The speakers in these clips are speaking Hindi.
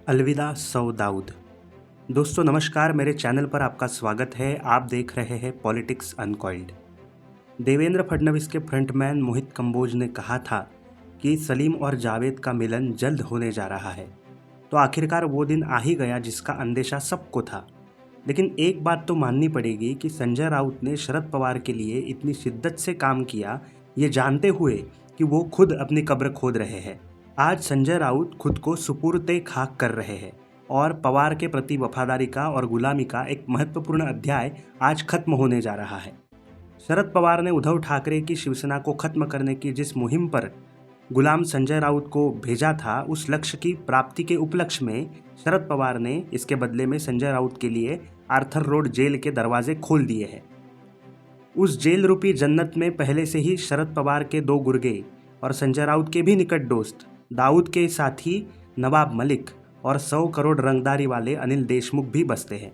अलविदा सौ दाऊद। दोस्तों नमस्कार, मेरे चैनल पर आपका स्वागत है। आप देख रहे हैं पॉलिटिक्स अनकॉइल्ड। देवेंद्र फडणवीस के फ्रंटमैन मोहित कंबोज ने कहा था कि सलीम और जावेद का मिलन जल्द होने जा रहा है। तो आखिरकार वो दिन आ ही गया जिसका अंदेशा सबको था। लेकिन एक बात तो माननी पड़ेगी कि संजय राउत ने शरद पवार के लिए इतनी शिद्दत से काम किया, ये जानते हुए कि वो खुद अपनी कब्र खोद रहे हैं। आज संजय राउत खुद को सुपुर्द खाक कर रहे हैं और पवार के प्रति वफादारी का और गुलामी का एक महत्वपूर्ण अध्याय आज खत्म होने जा रहा है। शरद पवार ने उद्धव ठाकरे की शिवसेना को खत्म करने की जिस मुहिम पर गुलाम संजय राउत को भेजा था, उस लक्ष्य की प्राप्ति के उपलक्ष्य में शरद पवार ने इसके बदले में संजय राउत के लिए आर्थर रोड जेल के दरवाजे खोल दिए हैं। उस जेल रूपी जन्नत में पहले से ही शरद पवार के दो गुर्गे और संजय राउत के भी निकट दोस्त दाऊद के साथी नवाब मलिक और 100 करोड़ रंगदारी वाले अनिल देशमुख भी बसते हैं।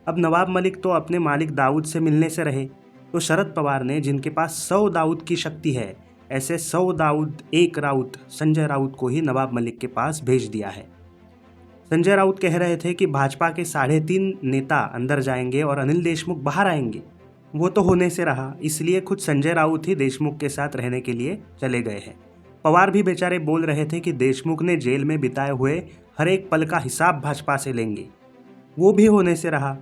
अब नवाब मलिक तो अपने मालिक दाऊद से मिलने से रहे, तो शरद पवार ने जिनके पास 100 दाऊद की शक्ति है, ऐसे 100 दाऊद एक राउत संजय राउत को ही नवाब मलिक के पास भेज दिया है। संजय राउत कह रहे थे कि भाजपा के 3.5 नेता अंदर जाएंगे और अनिल देशमुख बाहर आएंगे। वो तो होने से रहा, इसलिए खुद संजय राउत ही देशमुख के साथ रहने के लिए चले गए हैं। पवार भी बेचारे बोल रहे थे कि देशमुख ने जेल में बिताए हुए हर एक पल का हिसाब भाजपा से लेंगे। वो भी होने से रहा।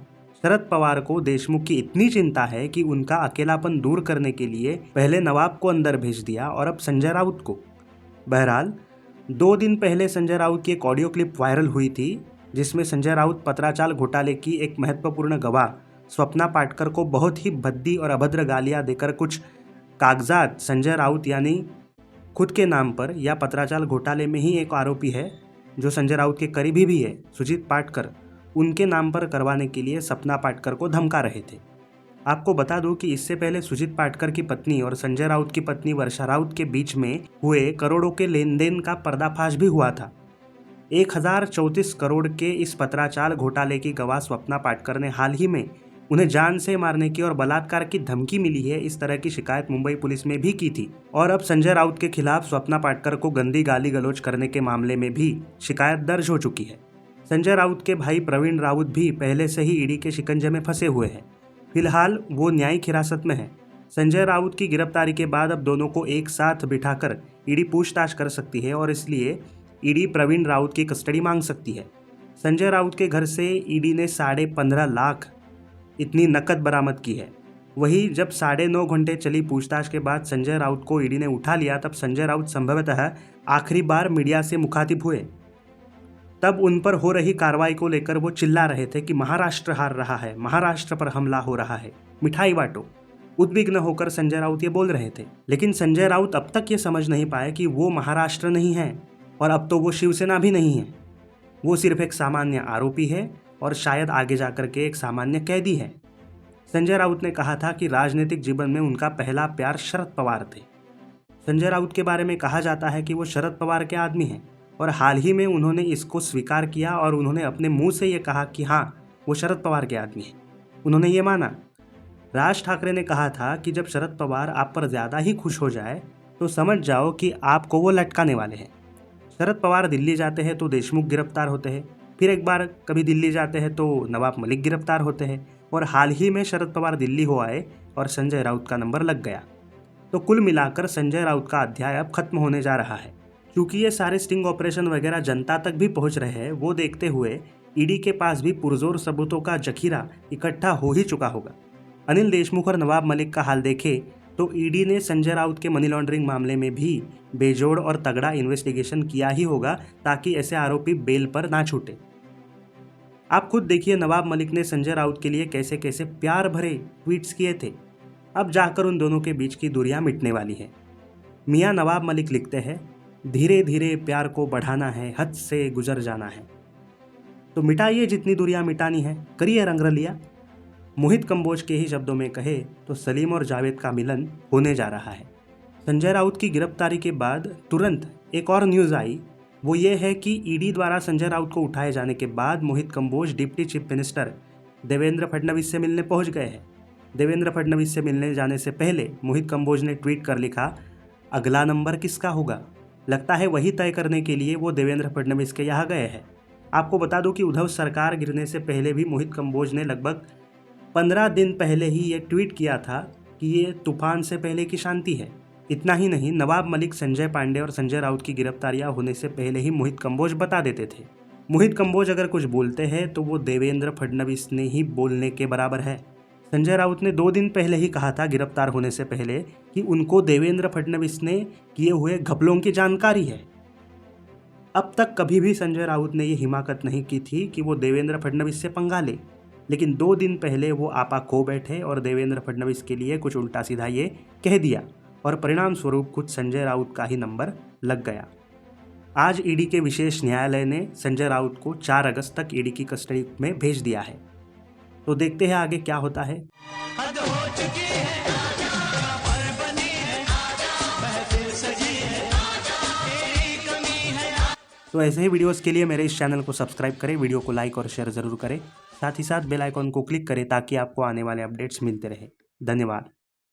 शरद पवार को देशमुख की इतनी चिंता है कि उनका अकेलापन दूर करने के लिए पहले नवाब को अंदर भेज दिया और अब संजय राउत को। बहरहाल 2 दिन पहले संजय राउत की एक ऑडियो क्लिप वायरल हुई थी, जिसमें संजय राउत पत्राचाल घोटाले की एक महत्वपूर्ण गवाह स्वप्ना पाटकर को बहुत ही भद्दी और अभद्र गालियां देकर कुछ कागजात संजय राउत यानी खुद के नाम पर, या पत्राचाल घोटाले में ही एक आरोपी है जो संजय राउत के करीबी भी है, सुजीत पाटकर, उनके नाम पर करवाने के लिए सपना पाटकर को धमका रहे थे। आपको बता दूं कि इससे पहले सुजीत पाटकर की पत्नी और संजय राउत की पत्नी वर्षा राउत के बीच में हुए करोड़ों के लेन देन का पर्दाफाश भी हुआ था। 1034 करोड़ के इस पत्राचाल घोटाले की गवाह स्वप्ना पाटकर ने हाल ही में उन्हें जान से मारने की और बलात्कार की धमकी मिली है, इस तरह की शिकायत मुंबई पुलिस में भी की थी। और अब संजय राउत के खिलाफ स्वप्ना पाटकर को गंदी गाली गलौज करने के मामले में भी शिकायत दर्ज हो चुकी है। संजय राउत के भाई प्रवीण राउत भी पहले से ही ईडी के शिकंजे में फंसे हुए हैं। फिलहाल वो न्यायिक हिरासत में है। संजय राउत की गिरफ्तारी के बाद अब दोनों को एक साथ बिठाकर ईडी पूछताछ कर सकती है और इसलिए ईडी प्रवीण राउत की कस्टडी मांग सकती है। संजय राउत के घर से ईडी ने 15.5 लाख इतनी नकद बरामद की है। वही जब 9.5 घंटे चली पूछताछ के बाद संजय राउत को ईडी ने उठा लिया, तब संजय राउत संभवतः आखिरी बार मीडिया से मुखातिब हुए। तब उन पर हो रही कार्रवाई को लेकर वो चिल्ला रहे थे कि महाराष्ट्र हार रहा है, महाराष्ट्र पर हमला हो रहा है, मिठाई बांटो। उद्विग्न होकर संजय राउत ये बोल रहे थे। लेकिन संजय राउत अब तक ये समझ नहीं पाए कि वो महाराष्ट्र नहीं है और अब तो वो शिवसेना भी नहीं है। वो सिर्फ एक सामान्य आरोपी है और शायद आगे जाकर के एक सामान्य कैदी है। संजय राउत ने कहा था कि राजनीतिक जीवन में उनका पहला प्यार शरद पवार थे। संजय राउत के बारे में कहा जाता है कि वो शरद पवार के आदमी हैं और हाल ही में उन्होंने इसको स्वीकार किया और उन्होंने अपने मुंह से ये कहा कि हाँ, वो शरद पवार के आदमी हैं। उन्होंने ये माना। राज ठाकरे ने कहा था कि जब शरद पवार आप पर ज़्यादा ही खुश हो जाए तो समझ जाओ कि आपको वो लटकाने वाले हैं। शरद पवार दिल्ली जाते हैं तो देशमुख गिरफ्तार होते हैं, फिर एक बार कभी दिल्ली जाते हैं तो नवाब मलिक गिरफ्तार होते हैं, और हाल ही में शरद पवार दिल्ली हो आए और संजय राउत का नंबर लग गया। तो कुल मिलाकर संजय राउत का अध्याय अब खत्म होने जा रहा है। क्योंकि ये सारे स्टिंग ऑपरेशन वगैरह जनता तक भी पहुंच रहे हैं, वो देखते हुए ईडी के पास भी पुरजोर सबूतों का जखीरा इकट्ठा हो ही चुका होगा। अनिल देशमुख और नवाब मलिक का हाल देखें तो ईडी ने संजय राउत के मनी लॉन्ड्रिंग मामले में भी बेजोड़ और तगड़ा इन्वेस्टिगेशन किया ही होगा, ताकि ऐसे आरोपी बेल पर ना छूटे। आप खुद देखिए नवाब मलिक ने संजय राउत के लिए कैसे कैसे प्यार भरे ट्वीट्स किए थे। अब जाकर उन दोनों के बीच की दूरियां मिटने वाली है। मियां नवाब मलिक लिखते हैं, धीरे धीरे प्यार को बढ़ाना है, हद से गुजर जाना है। तो मिटाइए जितनी दूरियां मिटानी है, करिए रंगरलिया। मोहित कंबोज के ही शब्दों में कहे तो सलीम और जावेद का मिलन होने जा रहा है। संजय राउत की गिरफ्तारी के बाद तुरंत एक और न्यूज़ आई, वो ये है कि ईडी द्वारा संजय राउत को उठाए जाने के बाद Mohit Kamboj deputy chief minister Devendra Fadnavis से मिलने पहुंच गए हैं। देवेंद्र फडणवीस से मिलने जाने से पहले मोहित कंबोज ने ट्वीट कर लिखा, अगला नंबर किसका होगा। लगता है वही तय करने के लिए वो देवेंद्र फडणवीस के यहाँ गए हैं। आपको बता दूं कि उद्धव सरकार गिरने से पहले भी मोहित कंबोज ने लगभग 15 दिन पहले ही ये ट्वीट किया था कि ये तूफान से पहले की शांति है। इतना ही नहीं, नवाब मलिक, संजय पांडे और संजय राउत की गिरफ्तारियां होने से पहले ही मोहित कंबोज बता देते थे। मोहित कंबोज अगर कुछ बोलते हैं तो वो देवेंद्र फडणवीस ने ही बोलने के बराबर है। संजय राउत ने 2 दिन पहले ही कहा था गिरफ्तार होने से पहले कि उनको देवेंद्र फडणवीस ने किए हुए घपलों की जानकारी है। अब तक कभी भी संजय राउत ने ये हिमाकत नहीं की थी कि वो देवेंद्र फडणवीस से पंगा ले, लेकिन 2 दिन पहले वो आपा खो बैठे और देवेंद्र फडणवीस के लिए कुछ उल्टा सीधा ये कह दिया और परिणाम स्वरूप खुद संजय राउत का ही नंबर लग गया। आज ईडी के विशेष न्यायालय ने संजय राउत को 4 अगस्त तक ईडी की कस्टडी में भेज दिया है। तो देखते हैं आगे क्या होता है। तो ऐसे ही वीडियोस के लिए मेरे इस चैनल को सब्सक्राइब करें, वीडियो को लाइक और शेयर ज़रूर करें, साथ ही साथ बेल आइकॉन को क्लिक करें ताकि आपको आने वाले अपडेट्स मिलते रहे। धन्यवाद।